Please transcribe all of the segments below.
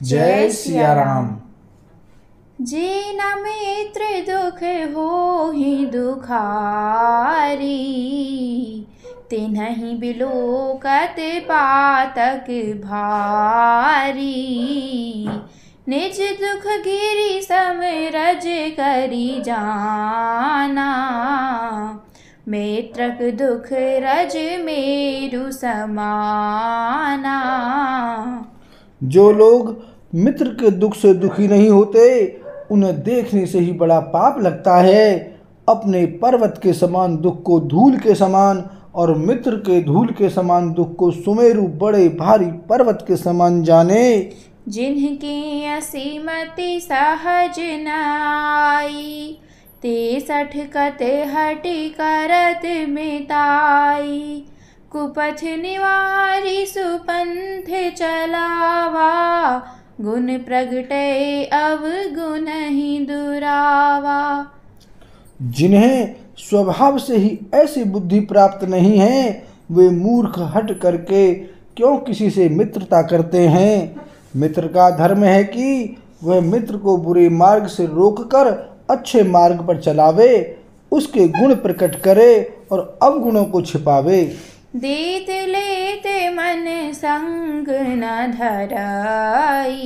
जय सिया राम। जे न मित्र दुख हो ही दुखारी, तिन्हि बिलोकत पातक भारी। निज दुख गिरि समरज करी जाना, मित्रक दुख रज मेरु समाना। जो लोग मित्र के दुख से दुखी नहीं होते, उन्हें देखने से ही बड़ा पाप लगता है। अपने पर्वत के समान दुख को धूल के समान और मित्र के धूल के समान दुख को सुमेरु बड़े भारी पर्वत के समान जाने। जिनकी असीमति सहज न आई, ते सठकत हटि करत मिताई। कुपथ निवारी सुपंथ चलावा, गुण प्रगटे अवगुण ही दुरावा। जिन्हें स्वभाव से ही ऐसी बुद्धि प्राप्त नहीं है, वे मूर्ख हट करके क्यों किसी से मित्रता करते हैं। मित्र का धर्म है कि वह मित्र को बुरे मार्ग से रोककर अच्छे मार्ग पर चलावे, उसके गुण प्रकट करे और अवगुणों को छिपावे। देत लेत मन संग न धराई,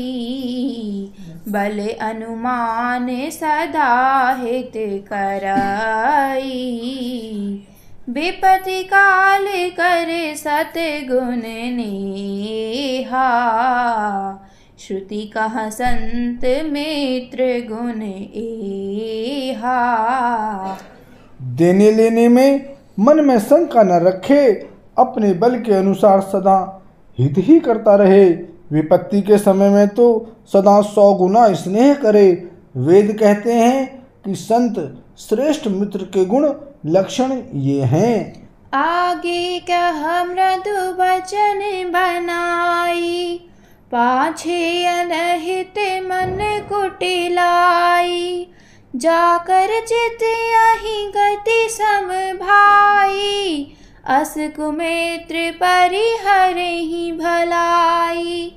बल अनुमान सदा हित कराई। विपत्ति काल करे सतगुण नेहा, श्रुति कहा संत मित्र गुण एहा। देने लेने में मन में शंका न रखे, अपने बल के अनुसार सदा हित ही करता रहे। विपत्ति के समय में तो सदा 100 गुना स्नेह करे। वेद कहते हैं कि संत श्रेष्ठ मित्र के गुण लक्षण ये हैं। आगे कह मृदु वचन बनाई, पाछे अनहित मन कुटिलाई। जाकर चित अहि गति सम भाई, अस कुमित्र परिहरहि भलाई।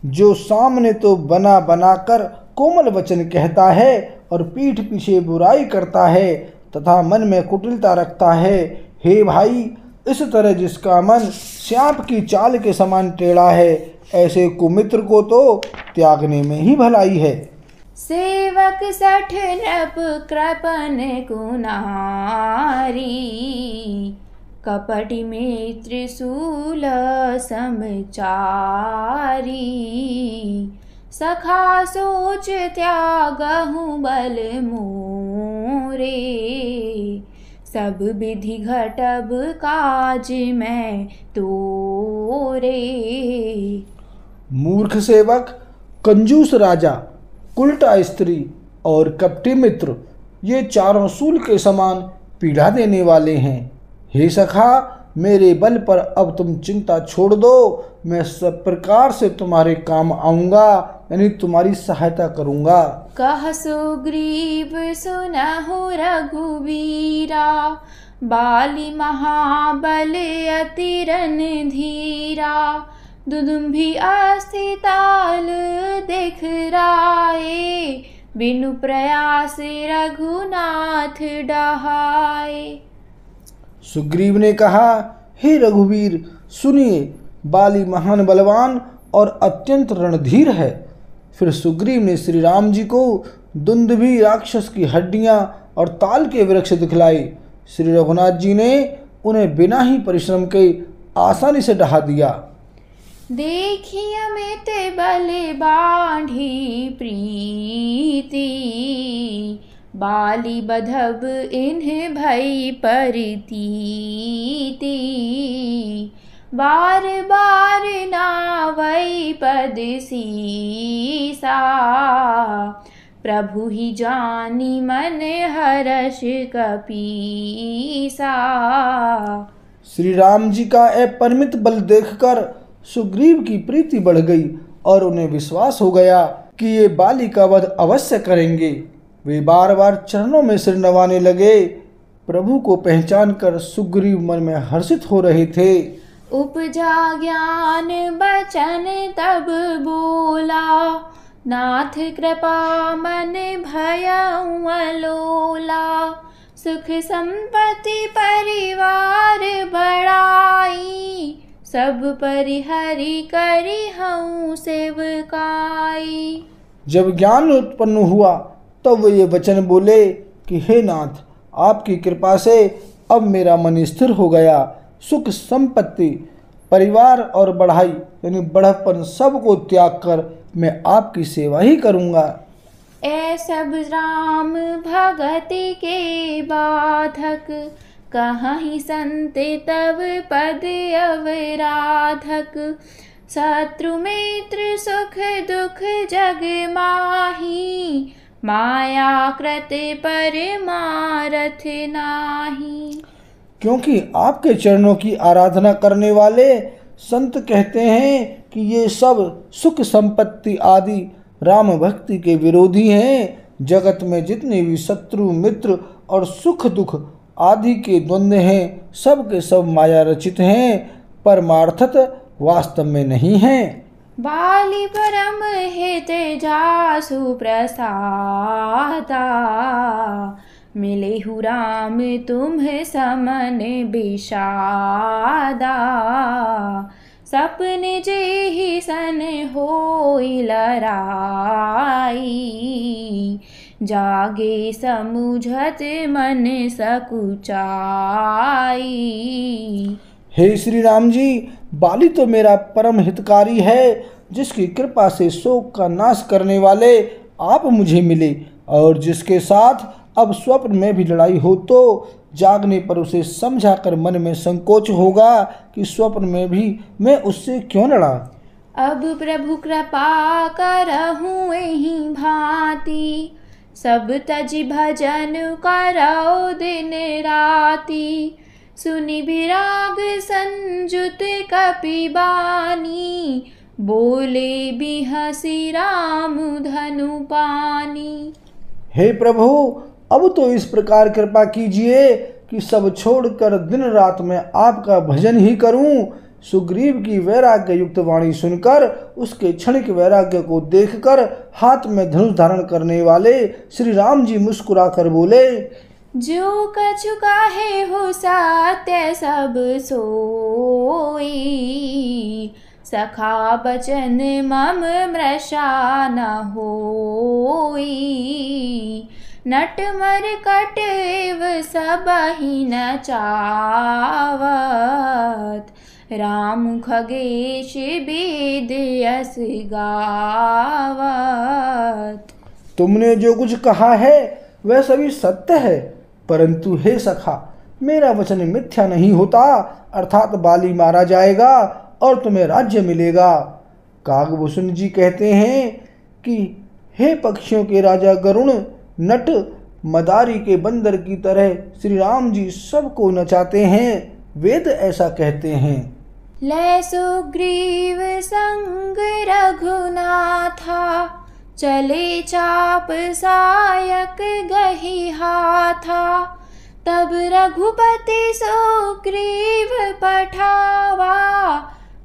जो सामने तो बना बनाकर कोमल वचन कहता है और पीठ पीछे बुराई करता है तथा मन में कुटिलता रखता है, हे भाई, इस तरह जिसका मन सांप की चाल के समान टेढ़ा है, ऐसे कुमित्र को तो त्यागने में ही भलाई है। सेवक सठ नृप कृपन कुनारी, कपटि मित्र शूल समचारी। सखा सोच त्यागहु बल मोरे, सब विधि घटब काज में तोरे। मूर्ख सेवक, कंजूस राजा, उल्टा स्त्री और कपटी मित्र, ये चारों शूल के समान पीड़ा देने वाले हैं। हे सखा, मेरे बल पर अब तुम चिंता छोड़ दो, मैं सब प्रकार से तुम्हारे काम आऊँगा, यानी तुम्हारी सहायता करूँगा। कह सुग्रीव सुनहु रघुवीरा, बाली महाबल अति रणधीरा। दुदुम्भी अस्थिताल दिखराए, बिनु प्रयास रघुनाथ डहाए। सुग्रीव ने कहा, हे रघुवीर, सुनिए, बाली महान बलवान और अत्यंत रणधीर है। फिर सुग्रीव ने श्री राम जी को दुंदुभी राक्षस की हड्डियां और ताल के वृक्ष दिखलाई। श्री रघुनाथ जी ने उन्हें बिना ही परिश्रम के आसानी से ढहा दिया। देखी अमित बल बाढ़ी प्रीति, बाली बधब इन्ह भई परतीति। बार बार नावै पद सीसा, प्रभु ही जानी मन हर्ष कपीसा। श्री राम जी का अपरिमित बल देखकर सुग्रीव की प्रीति बढ़ गई और उन्हें विश्वास हो गया कि ये बाली का वध अवश्य करेंगे। वे बार बार चरणों में सिर नवाने लगे। प्रभु को पहचान कर सुग्रीव मन में हर्षित हो रहे थे। उपजा ज्ञान बचन तब बोला, नाथ कृपा मन भयउ अलोला। सुख संपत्ति परिवार बढ़ाई, सब परिहरि करि हऊँ सेवकाई। जब ज्ञान उत्पन्न हुआ तब वे ये वचन बोले कि हे नाथ, आपकी कृपा से अब मेरा मन स्थिर हो गया। सुख संपत्ति परिवार और बढ़ाई यानी बढ़पन सबको त्याग कर मैं आपकी सेवा ही करूँगा। ए सब राम भगति के बाधक, कहीं संत तब पद अवराधक। शत्रु मित्र सुख दुख जग माही, माया कृत परमारथ नाही। क्योंकि आपके चरणों की आराधना करने वाले संत कहते हैं कि ये सब सुख संपत्ति आदि राम भक्ति के विरोधी हैं। जगत में जितने भी शत्रु मित्र और सुख दुख आदि के द्वंद्व हैं सब के सब माया रचित हैं, परमार्थत वास्तव में नहीं हैं। बाली परम हित जासु प्रसादा, मिले हु राम तुम्ह समन विषादा। सपने जेहि सन होई लराई, जागे समुझत मन सकुचाई। हे श्री राम जी, बाली तो मेरा परम हितकारी है, जिसकी कृपा से शोक का नाश करने वाले आप मुझे मिले, और जिसके साथ अब स्वप्न में भी लड़ाई हो तो जागने पर उसे समझाकर मन में संकोच होगा कि स्वप्न में भी मैं उससे क्यों लड़ा। अब प्रभु कृपा करहूँ एहि भांति, सब तजि भजन करौ दिन राति। सुनि विराग संजुत कपि बानी, बोले बिहसि राम धनु पानी। हे प्रभु, अब तो इस प्रकार कृपा कीजिए कि सब छोड़कर दिन रात मैं आपका भजन ही करूं। सुग्रीव की वैराग्य युक्त वाणी सुनकर उसके क्षणिक वैराग्य को देखकर हाथ में धनुष धारण करने वाले श्री राम जी मुस्कुराकर बोले, जो कछु काहे हो सत्य सब सोई, सखा बचन मम मृषा न होई। नट मर कट एव सबहि न चावत, राम खगेश वेद यस गावत। तुमने जो कुछ कहा है वह सभी सत्य है, परंतु हे सखा, मेरा वचन मिथ्या नहीं होता, अर्थात बाली मारा जाएगा और तुम्हें राज्य मिलेगा। कागभूषण जी कहते हैं कि हे पक्षियों के राजा गरुण, नट मदारी के बंदर की तरह श्री राम जी सबको नचाते हैं। वेद ऐसा कहते हैं। ले सुग्रीव संग रघुनाथा, चले चाप सायक गही हाथा। तब रघुपति सुग्रीव पठावा,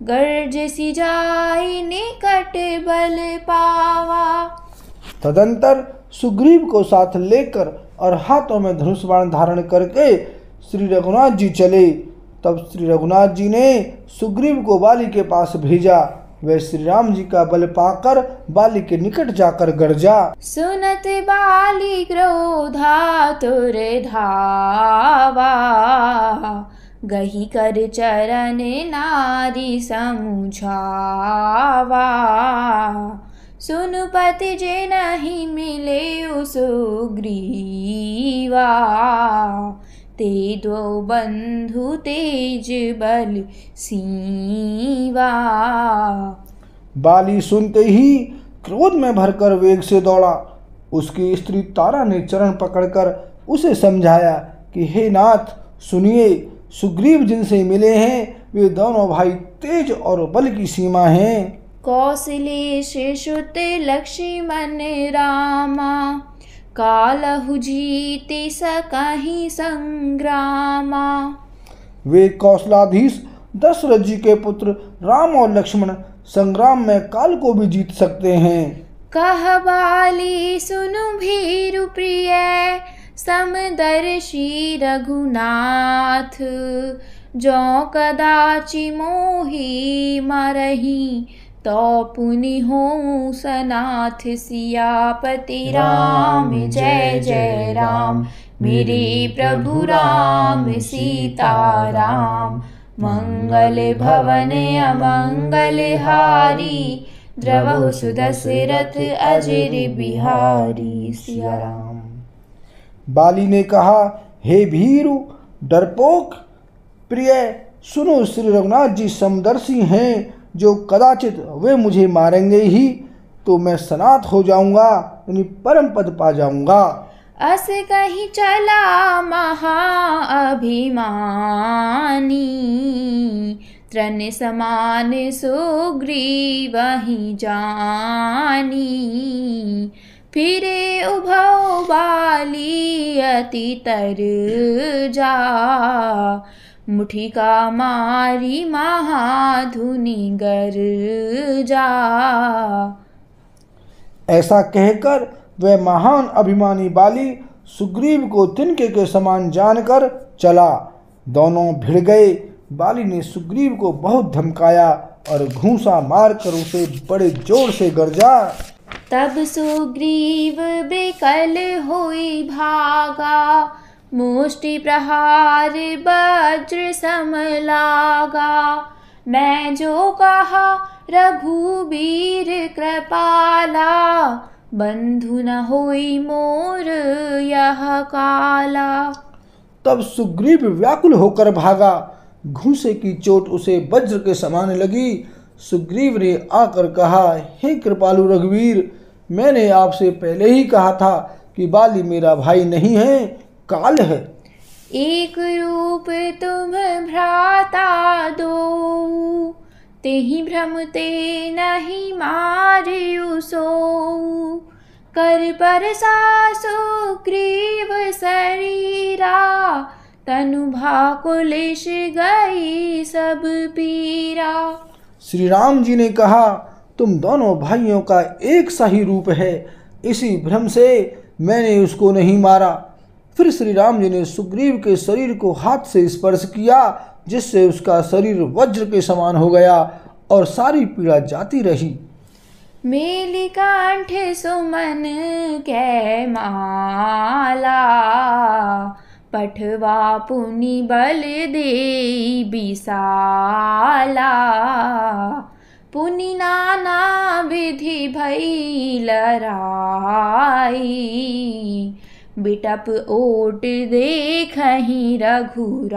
गर्जसि जाई निकट बल पावा। तदंतर सुग्रीव को साथ लेकर और हाथों में धनुष बाण धारण करके श्री रघुनाथ जी चले। तब श्री रघुनाथ जी ने सुग्रीव को बाली के पास भेजा। वह श्री राम जी का बल पाकर बाली के निकट जाकर गरजा। सुनत बाली क्रोधातुर धावा, गही कर चरण नारी समुझावा। सुनुपति जे नहीं मिले सुग्रीवा, ते दो बंधु तेज बल सीवा। बाली सुनते ही क्रोध में भरकर वेग से दौड़ा। उसकी स्त्री तारा ने चरण पकड़कर उसे समझाया कि हे नाथ सुनिए, सुग्रीव जिनसे मिले हैं वे दोनों भाई तेज और बल की सीमा हैं। कौशलेश सुत लक्ष्मण रामा, कालहु जीति सकहि संग्रामा। वे कौशलाधीश दशरथ जी के पुत्र राम और लक्ष्मण संग्राम में काल को भी जीत सकते हैं। कह बाली सुनु भीरु प्रिय समदर्शी रघुनाथ। जो कदाचि मोहि मरहि तो पुनि हों सनाथ। सियापति राम जय जय राम मेरे प्रभु राम सीताराम। मंगल भवन अमंगल हारी द्रवहु सुदशरथ अजर बिहारी। सिया राम। बाली ने कहा, हे भीरु डरपोक प्रिय, सुनो, श्री रघुनाथ जी समदर्शी हैं। जो कदाचित वे मुझे मारेंगे ही तो मैं सनाथ हो जाऊंगा, यानी परम पद पा जाऊंगा। अस कहीं चला महाअभिमानी। तृण समान सुग्रीव वहीं जानी। फिरे उभौ बाली अति तर जा। मुठिका मारी महाधुनि गर जा। ऐसा कहकर वह महान अभिमानी बाली सुग्रीव को तिनके के समान जानकर चला। दोनों भिड़ गए। बाली ने सुग्रीव को बहुत धमकाया और घूंसा मारकर उसे बड़े जोर से गरजा। तब सुग्रीव बेकल हुई भागा। मुष्टि प्रहार वज्र सम लागा। मैं जो कहा रघुबीर कृपाला। बंधु न होई मोर यह काला। तब सुग्रीव व्याकुल होकर भागा। घूंसे की चोट उसे वज्र के समान लगी। सुग्रीव ने आकर कहा, हे कृपालु रघुवीर, मैंने आपसे पहले ही कहा था कि बाली मेरा भाई नहीं है, काल है। एक रूप तुम भ्राता दो। तेहि भ्रम ते नहीं मारियु सोऊ। कर परसा सुग्रीव शरीरा। तनु भाकुलिश गई सब पीरा। श्री राम जी ने कहा, तुम दोनों भाइयों का एक सा ही रूप है, इसी भ्रम से मैंने उसको नहीं मारा। फिर श्री राम जी ने सुग्रीव के शरीर को हाथ से स्पर्श किया, जिससे उसका शरीर वज्र के समान हो गया और सारी पीड़ा जाती रही। मेली कंठ सुमन कै माला। पठवा पुनि बल दे बिसाला। पुनि नाना विधि भई लराई। बिटप ओट देखहि रघुराई।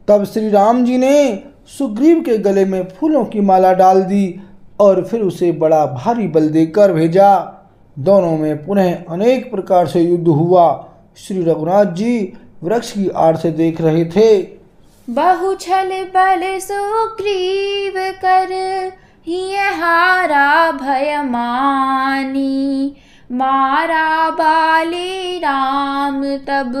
तब श्री राम जी ने सुग्रीव के गले में फूलों की माला डाल दी और फिर उसे बड़ा भारी बल देकर भेजा। दोनों में पुनः अनेक प्रकार से युद्ध हुआ। श्री रघुनाथ जी वृक्ष की आड़ से देख रहे थे। बहु छल बल सुग्रीव कर हिय हारा भय मानी। मारा बाली राम तब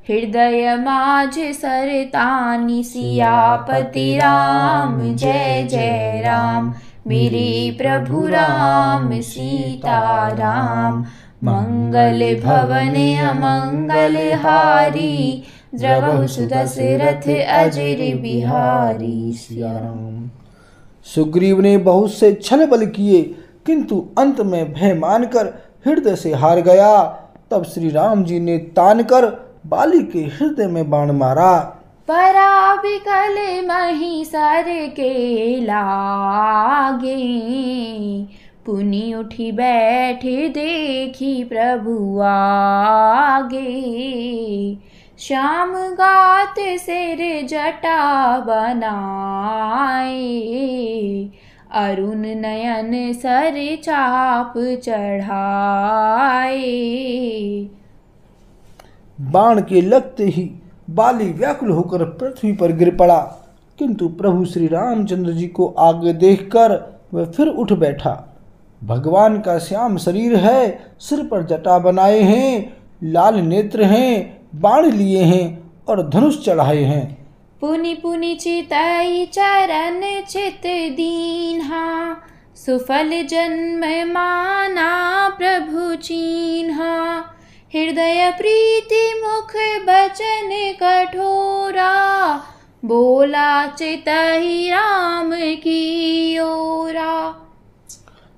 हृदय माझ सरतानी। सियापति राम जय जय राम मेरे प्रभु राम सीताराम। मंगल भवन अमंगल हारी द्रवहु सुदशरथ अजर बिहारी। सिया राम। सुग्रीव ने बहुत से छल बल किए, किंतु अंत में भय मानकर हृदय से हार गया। तब श्री राम जी ने तान कर बाली के हृदय में बाण मारा। पराबिकल मही सर के लागे। पुनि उठी बैठ देखी प्रभु आगे। श्याम गात सिर जटा बनाए। अरुण नयन सर चाप चढ़ाए। बाण के लगते ही बाली व्याकुल होकर पृथ्वी पर गिर पड़ा, किंतु प्रभु श्री रामचंद्र जी को आगे देखकर वह फिर उठ बैठा। भगवान का श्याम शरीर है, सिर पर जटा बनाए हैं, लाल नेत्र हैं, बाण लिए हैं और धनुष चढ़ाए हैं। पुनि पुनि चितई चरण चित दीन्हा, सुफल जन्म माना प्रभु चीन्हा। हृदय प्रीति मुख बचन कठोरा, बोला चितहि राम की ओरा।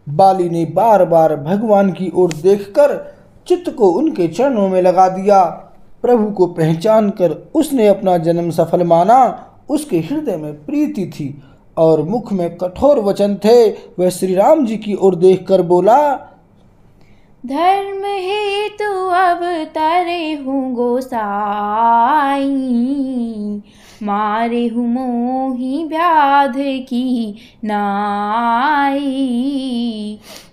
बाली ने बार बार भगवान की ओर देखकर चित्त को उनके चरणों में लगा दिया। प्रभु को पहचान कर उसने अपना जन्म सफल माना। उसके हृदय में प्रीति थी और मुख में कठोर वचन थे। वह श्री राम जी की ओर देखकर बोला, धर्म हेतु अवतरे हूँ गोसाई, मारे हूँ मोहि व्याध की नाई।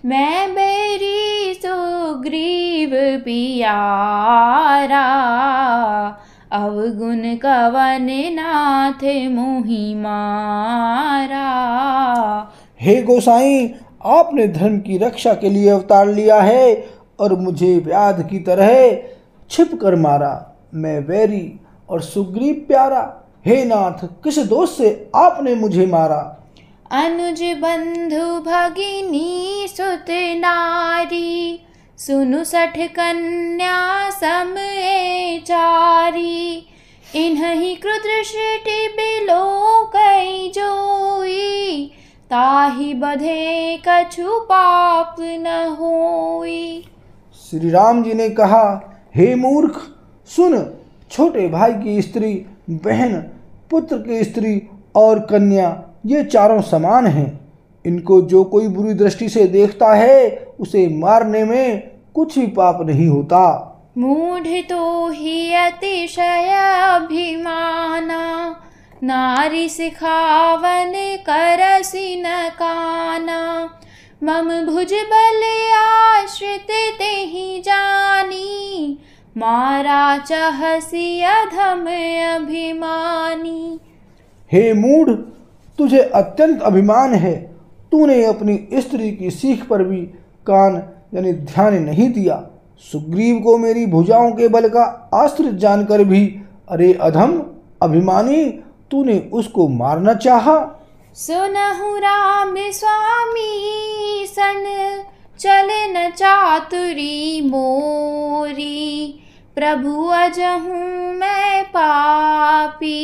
मैं बैरी सुग्रीव पियारा, अवगुण कवन नाथ मोहि मारा। हे गोसाई, आपने धर्म की रक्षा के लिए अवतार लिया है और मुझे व्याध की तरह छिप कर मारा। मैं वैरी और सुग्रीव प्यारा। हे नाथ, किस दोष से आपने मुझे मारा? अनुज बंधु भगिनी सुत नारी, सुनु सठ कन्या सम चारी। इन्हीं कृतदृष्टि बिलो कई जोई, ताहि बधे कछु पाप न होई। श्री राम जी ने कहा, हे मूर्ख सुन, छोटे भाई की स्त्री, बहन, पुत्र की स्त्री और कन्या, ये चारों समान हैं। इनको जो कोई बुरी दृष्टि से देखता है उसे मारने में कुछ भी पाप नहीं होता। मूढ़ तो ही अतिशय अभिमाना, नारी सिखावन करसि न काना। मम भुज बल आश्रित तेहि जानी, मारा चहसि अधम अभिमानी। हे मूढ़, तुझे अत्यंत अभिमान है। तूने अपनी स्त्री की सीख पर भी कान यानी ध्यान नहीं दिया। सुग्रीव को मेरी भुजाओं के बल का आश्रित जानकर भी, अरे अधम अभिमानी, तूने उसको मारना चाहा। सुनहु राम स्वामी सन, चले न चातुरी मोरी। प्रभु अजहूँ मैं पापी,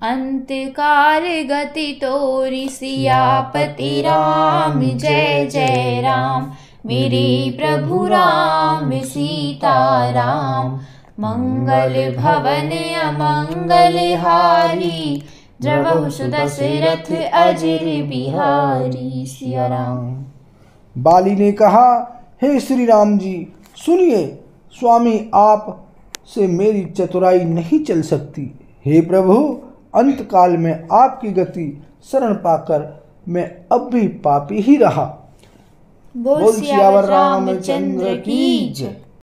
अंतकाल गति तोरी। सियापति राम जय जय राम, मेरे प्रभु राम सीता राम। मंगल भवन अमंगल हारी, द्रवहु सुदशरथ अजर बिहारी। सिया राम। बाली ने कहा, हे श्री राम जी सुनिए, स्वामी आप से मेरी चतुराई नहीं चल सकती। हे प्रभु, अंतकाल में आपकी गति शरण पाकर मैं अब भी पापी ही रहा। बोल सियावर रामचंद्र की जय।